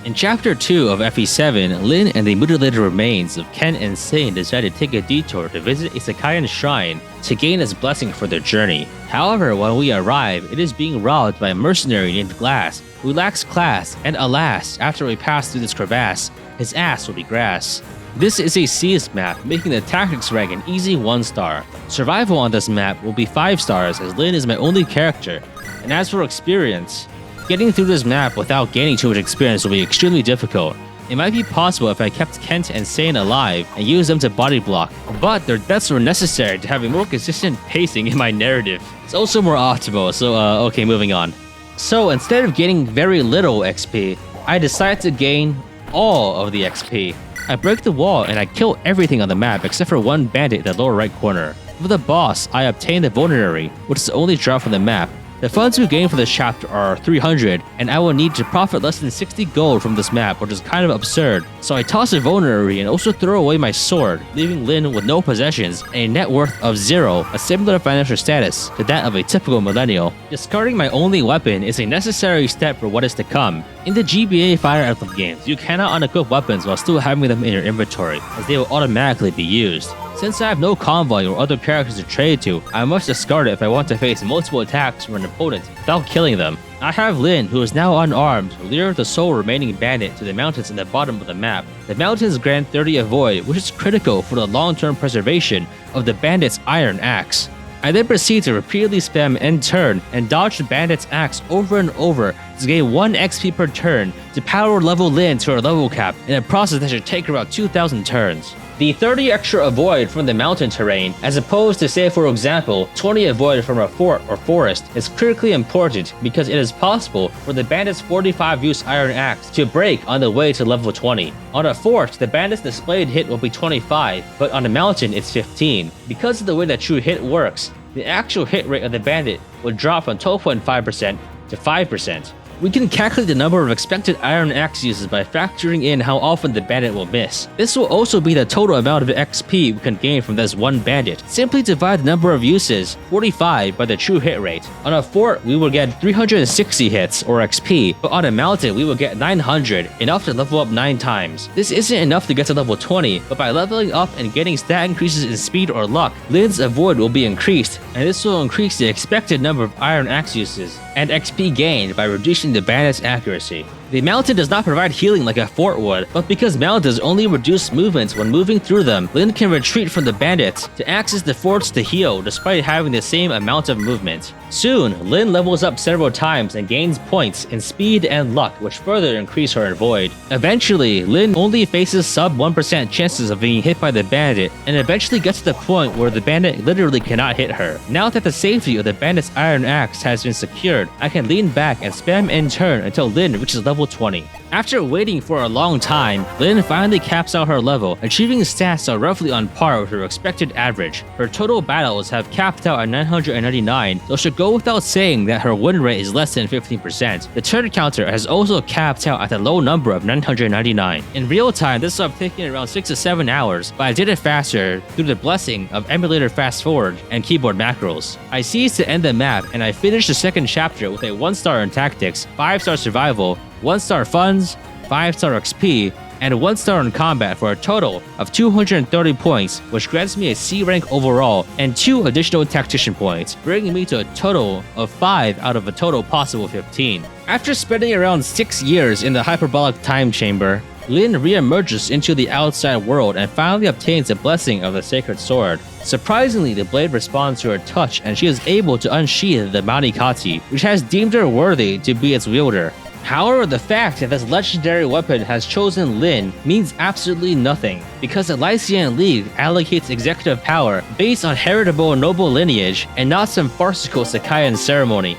In Chapter 2 of FE7, Lyn and the mutilated remains of Ken and Sane decide to take a detour to visit a Sakayan shrine to gain its blessing for their journey. However, when we arrive, it is being robbed by a mercenary named Glass, who lacks class, and alas, after we pass through this crevasse, his ass will be grass. This is a seized map, making the tactics rank an easy 1-star. Survival on this map will be 5 stars as Lyn is my only character, and as for experience, getting through this map without gaining too much experience will be extremely difficult. It might be possible if I kept Kent and Sane alive and used them to body block, but their deaths were necessary to have a more consistent pacing in my narrative. It's also more optimal, so okay, moving on. So instead of gaining very little XP, I decide to gain all of the XP. I break the wall and I kill everything on the map except for one bandit in the lower right corner. For the boss, I obtain the vulnerary, which is the only drop from the map. The funds we gain for this chapter are 300, and I will need to profit less than 60 gold from this map, which is kind of absurd. So I toss a vulnerary and also throw away my sword, leaving Lyn with no possessions and a net worth of 0, a similar financial status to that of a typical millennial. Discarding my only weapon is a necessary step for what is to come. In the GBA Fire Emblem games, you cannot unequip weapons while still having them in your inventory, as they will automatically be used. Since I have no convoy or other characters to trade to, I must discard it if I want to face multiple attacks from an opponent without killing them. I have Lyn, who is now unarmed, lure the sole remaining bandit to the mountains in the bottom of the map. The mountains grant 30 avoid, which is critical for the long-term preservation of the bandit's iron axe. I then proceed to repeatedly spam end turn and dodge the bandit's axe over and over to gain 1 XP per turn to power level Lyn to her level cap in a process that should take around 2,000 turns. The 30 extra avoid from the mountain terrain, as opposed to say for example 20 avoid from a fort or forest, is critically important because it is possible for the bandit's 45 use iron axe to break on the way to level 20. On a fort, the bandit's displayed hit will be 25, but on a mountain it's 15. Because of the way that true hit works, the actual hit rate of the bandit will drop from 12.5% to 5%. We can calculate the number of expected iron axe uses by factoring in how often the bandit will miss. This will also be the total amount of XP we can gain from this one bandit. Simply divide the number of uses, 45, by the true hit rate. On a fort, we will get 360 hits, or XP, but on a mountain, we will get 900, enough to level up 9 times. This isn't enough to get to level 20, but by leveling up and getting stat increases in speed or luck, Lyn's avoid will be increased, and this will increase the expected number of iron axe uses and XP gained by reducing the bandit's accuracy. The mountain does not provide healing like a fort would, but because mountains only reduce movements when moving through them, Lyn can retreat from the bandits to access the forts to heal despite having the same amount of movement. Soon, Lyn levels up several times and gains points in speed and luck, which further increase her avoid. Eventually, Lyn only faces sub 1% chances of being hit by the bandit, and eventually gets to the point where the bandit literally cannot hit her. Now that the safety of the bandit's iron axe has been secured, I can lean back and spam end turn until Lyn reaches level 20. After waiting for a long time, Lyn finally caps out her level, achieving stats that are roughly on par with her expected average. Her total battles have capped out at 999, so it should go without saying that her win rate is less than 15%. The turn counter has also capped out at a low number of 999. In real time, this would have taken around 6 to 7 hours, but I did it faster through the blessing of emulator fast forward and keyboard macros. I seized to end the map, and I finished the second chapter with a 1-star in tactics, 5-star survival, 1-star funds, 5-star XP, and 1-star in combat for a total of 230 points, which grants me a C rank overall and 2 additional tactician points, bringing me to a total of 5 out of a total possible 15. After spending around 6 years in the hyperbolic time chamber, Lyn re-emerges into the outside world and finally obtains the blessing of the sacred sword. Surprisingly, the blade responds to her touch and she is able to unsheath the Manikati, which has deemed her worthy to be its wielder. However, the fact that this legendary weapon has chosen Lyn means absolutely nothing, because the Lycian League allocates executive power based on heritable noble lineage and not some farcical Sakayan ceremony.